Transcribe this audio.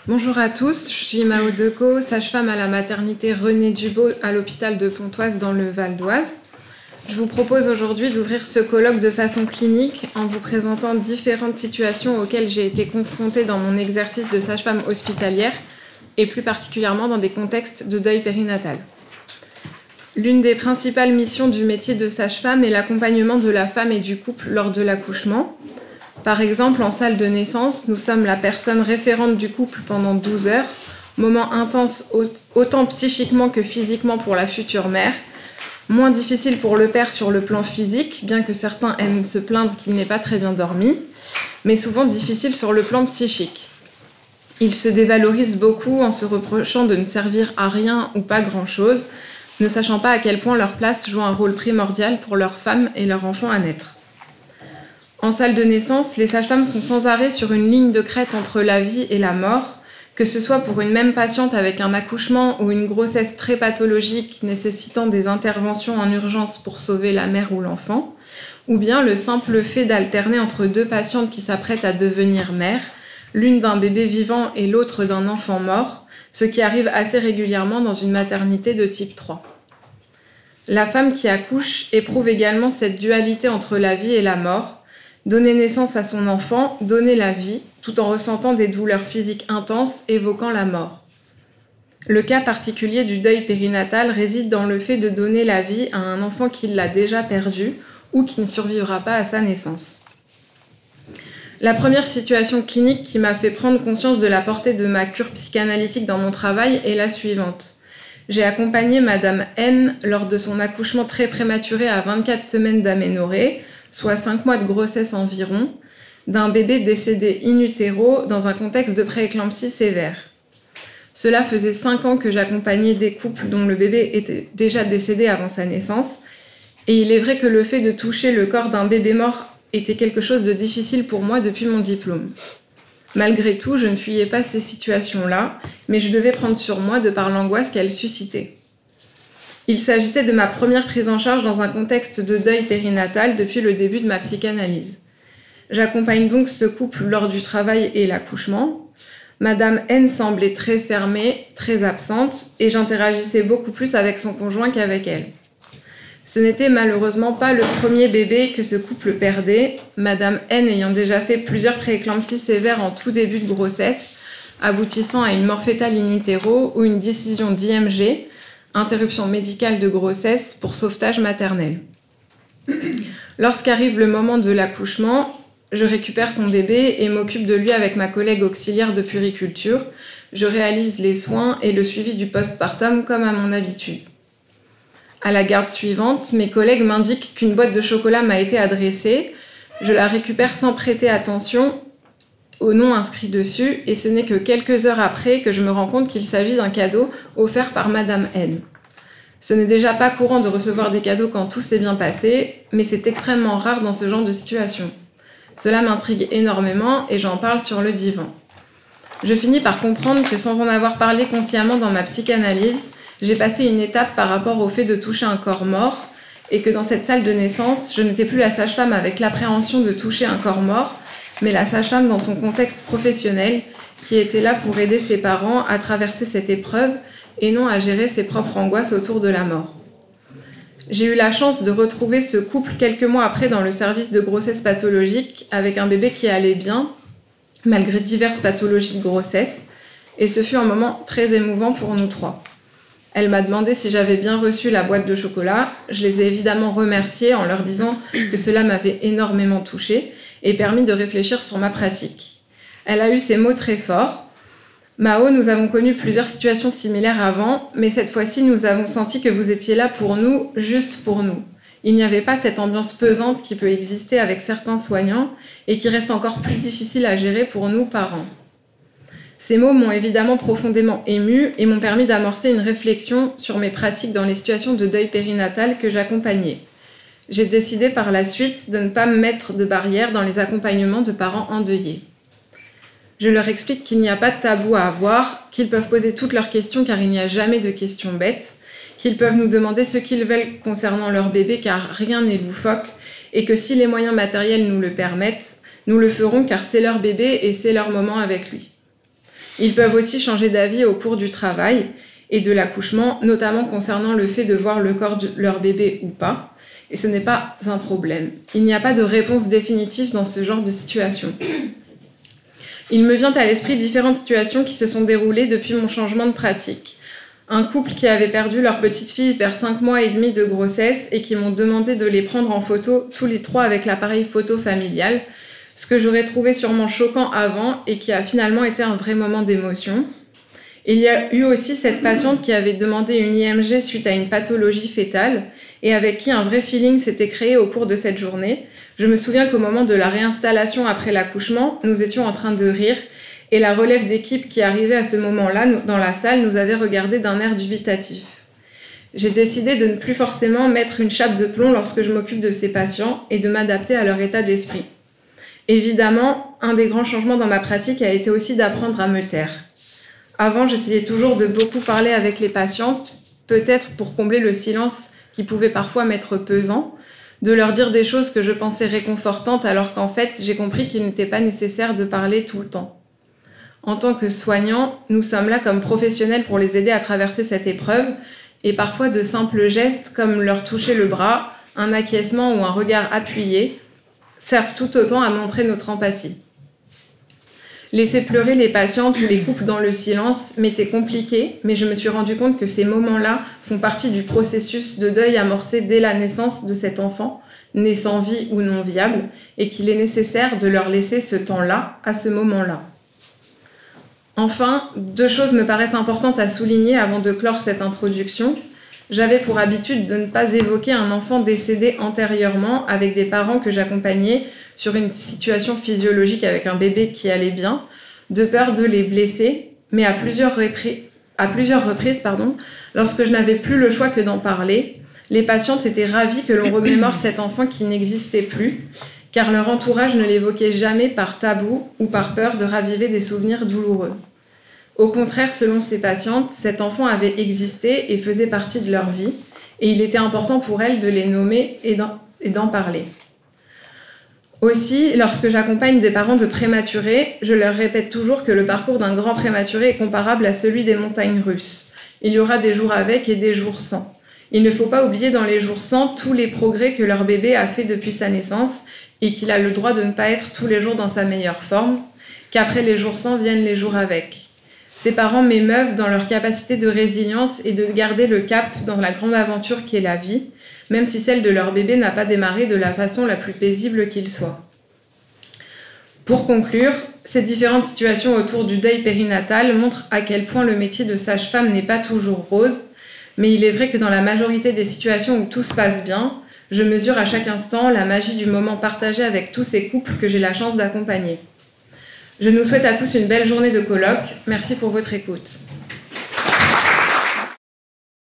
Bonjour à tous, je suis Mao Decaux, sage-femme à la maternité René Dubos à l'hôpital de Pontoise dans le Val d'Oise. Je vous propose aujourd'hui d'ouvrir ce colloque de façon clinique en vous présentant différentes situations auxquelles j'ai été confrontée dans mon exercice de sage-femme hospitalière et plus particulièrement dans des contextes de deuil périnatal. L'une des principales missions du métier de sage-femme est l'accompagnement de la femme et du couple lors de l'accouchement. Par exemple, en salle de naissance, nous sommes la personne référente du couple pendant 12 heures, moment intense autant psychiquement que physiquement pour la future mère, moins difficile pour le père sur le plan physique, bien que certains aiment se plaindre qu'il n'ait pas très bien dormi, mais souvent difficile sur le plan psychique. Il se dévalorise beaucoup en se reprochant de ne servir à rien ou pas grand-chose, ne sachant pas à quel point leur place joue un rôle primordial pour leur femme et leur enfant à naître. En salle de naissance, les sages-femmes sont sans arrêt sur une ligne de crête entre la vie et la mort, que ce soit pour une même patiente avec un accouchement ou une grossesse très pathologique nécessitant des interventions en urgence pour sauver la mère ou l'enfant, ou bien le simple fait d'alterner entre deux patientes qui s'apprêtent à devenir mères, l'une d'un bébé vivant et l'autre d'un enfant mort, ce qui arrive assez régulièrement dans une maternité de type 3. La femme qui accouche éprouve également cette dualité entre la vie et la mort, donner naissance à son enfant, donner la vie, tout en ressentant des douleurs physiques intenses évoquant la mort. Le cas particulier du deuil périnatal réside dans le fait de donner la vie à un enfant qui l'a déjà perdu ou qui ne survivra pas à sa naissance. La première situation clinique qui m'a fait prendre conscience de la portée de ma cure psychanalytique dans mon travail est la suivante. J'ai accompagné Madame N lors de son accouchement très prématuré à 24 semaines d'aménorrhée, soit 5 mois de grossesse environ, d'un bébé décédé in utero dans un contexte de prééclampsie sévère. Cela faisait 5 ans que j'accompagnais des couples dont le bébé était déjà décédé avant sa naissance, et il est vrai que le fait de toucher le corps d'un bébé mort était quelque chose de difficile pour moi depuis mon diplôme. Malgré tout, je ne fuyais pas ces situations-là, mais je devais prendre sur moi de par l'angoisse qu'elles suscitaient. Il s'agissait de ma première prise en charge dans un contexte de deuil périnatal depuis le début de ma psychanalyse. J'accompagne donc ce couple lors du travail et l'accouchement. Madame N semblait très fermée, très absente, et j'interagissais beaucoup plus avec son conjoint qu'avec elle. Ce n'était malheureusement pas le premier bébé que ce couple perdait, Madame N ayant déjà fait plusieurs prééclampsies sévères en tout début de grossesse, aboutissant à une mort fœtale in utero ou une décision d'IMG, interruption médicale de grossesse pour sauvetage maternel. Lorsqu'arrive le moment de l'accouchement, je récupère son bébé et m'occupe de lui avec ma collègue auxiliaire de puériculture. Je réalise les soins et le suivi du postpartum comme à mon habitude. À la garde suivante, mes collègues m'indiquent qu'une boîte de chocolat m'a été adressée. Je la récupère sans prêter attention au nom inscrit dessus, et ce n'est que quelques heures après que je me rends compte qu'il s'agit d'un cadeau offert par Madame N. Ce n'est déjà pas courant de recevoir des cadeaux quand tout s'est bien passé, mais c'est extrêmement rare dans ce genre de situation. Cela m'intrigue énormément et j'en parle sur le divan. Je finis par comprendre que sans en avoir parlé consciemment dans ma psychanalyse, j'ai passé une étape par rapport au fait de toucher un corps mort, et que dans cette salle de naissance, je n'étais plus la sage-femme avec l'appréhension de toucher un corps mort, mais la sage-femme dans son contexte professionnel, qui était là pour aider ses parents à traverser cette épreuve et non à gérer ses propres angoisses autour de la mort. J'ai eu la chance de retrouver ce couple quelques mois après dans le service de grossesse pathologique avec un bébé qui allait bien, malgré diverses pathologies de grossesse, et ce fut un moment très émouvant pour nous trois. Elle m'a demandé si j'avais bien reçu la boîte de chocolat. Je les ai évidemment remerciés en leur disant que cela m'avait énormément touchée et permis de réfléchir sur ma pratique. Elle a eu ces mots très forts. Mao, nous avons connu plusieurs situations similaires avant, mais cette fois-ci, nous avons senti que vous étiez là pour nous, juste pour nous. Il n'y avait pas cette ambiance pesante qui peut exister avec certains soignants et qui reste encore plus difficile à gérer pour nous, parents. Ces mots m'ont évidemment profondément émue et m'ont permis d'amorcer une réflexion sur mes pratiques dans les situations de deuil périnatal que j'accompagnais. J'ai décidé par la suite de ne pas me mettre de barrière dans les accompagnements de parents endeuillés. Je leur explique qu'il n'y a pas de tabou à avoir, qu'ils peuvent poser toutes leurs questions car il n'y a jamais de questions bêtes, qu'ils peuvent nous demander ce qu'ils veulent concernant leur bébé car rien n'est loufoque et que si les moyens matériels nous le permettent, nous le ferons car c'est leur bébé et c'est leur moment avec lui. Ils peuvent aussi changer d'avis au cours du travail et de l'accouchement, notamment concernant le fait de voir le corps de leur bébé ou pas. Et ce n'est pas un problème. Il n'y a pas de réponse définitive dans ce genre de situation. Il me vient à l'esprit différentes situations qui se sont déroulées depuis mon changement de pratique. Un couple qui avait perdu leur petite fille vers 5 mois et demi de grossesse et qui m'ont demandé de les prendre en photo tous les 3 avec l'appareil photo familial, ce que j'aurais trouvé sûrement choquant avant et qui a finalement été un vrai moment d'émotion. Il y a eu aussi cette patiente qui avait demandé une IMG suite à une pathologie fœtale et avec qui un vrai feeling s'était créé au cours de cette journée. Je me souviens qu'au moment de la réinstallation après l'accouchement, nous étions en train de rire et la relève d'équipe qui arrivait à ce moment-là dans la salle nous avait regardé d'un air dubitatif. J'ai décidé de ne plus forcément mettre une chape de plomb lorsque je m'occupe de ces patients et de m'adapter à leur état d'esprit. Évidemment, un des grands changements dans ma pratique a été aussi d'apprendre à me taire. Avant, j'essayais toujours de beaucoup parler avec les patientes, peut-être pour combler le silence qui pouvait parfois m'être pesant, de leur dire des choses que je pensais réconfortantes alors qu'en fait, j'ai compris qu'il n'était pas nécessaire de parler tout le temps. En tant que soignants, nous sommes là comme professionnels pour les aider à traverser cette épreuve et parfois de simples gestes comme leur toucher le bras, un acquiescement ou un regard appuyé servent tout autant à montrer notre empathie. Laisser pleurer les patientes ou les couples dans le silence m'était compliqué, mais je me suis rendu compte que ces moments-là font partie du processus de deuil amorcé dès la naissance de cet enfant, né sans vie ou non viable, et qu'il est nécessaire de leur laisser ce temps-là, à ce moment-là. Enfin, 2 choses me paraissent importantes à souligner avant de clore cette introduction. J'avais pour habitude de ne pas évoquer un enfant décédé antérieurement avec des parents que j'accompagnais sur une situation physiologique avec un bébé qui allait bien, de peur de les blesser, mais à plusieurs reprises, lorsque je n'avais plus le choix que d'en parler, les patientes étaient ravies que l'on remémore cet enfant qui n'existait plus, car leur entourage ne l'évoquait jamais par tabou ou par peur de raviver des souvenirs douloureux. Au contraire, selon ces patientes, cet enfant avait existé et faisait partie de leur vie, et il était important pour elles de les nommer et d'en parler. Aussi, lorsque j'accompagne des parents de prématurés, je leur répète toujours que le parcours d'un grand prématuré est comparable à celui des montagnes russes. Il y aura des jours avec et des jours sans. Il ne faut pas oublier dans les jours sans tous les progrès que leur bébé a fait depuis sa naissance et qu'il a le droit de ne pas être tous les jours dans sa meilleure forme, qu'après les jours sans viennent les jours avec. Ces parents m'émeuvent dans leur capacité de résilience et de garder le cap dans la grande aventure qu'est la vie, même si celle de leur bébé n'a pas démarré de la façon la plus paisible qu'il soit. Pour conclure, ces différentes situations autour du deuil périnatal montrent à quel point le métier de sage-femme n'est pas toujours rose, mais il est vrai que dans la majorité des situations où tout se passe bien, je mesure à chaque instant la magie du moment partagé avec tous ces couples que j'ai la chance d'accompagner. Je nous souhaite à tous une belle journée de colloque. Merci pour votre écoute.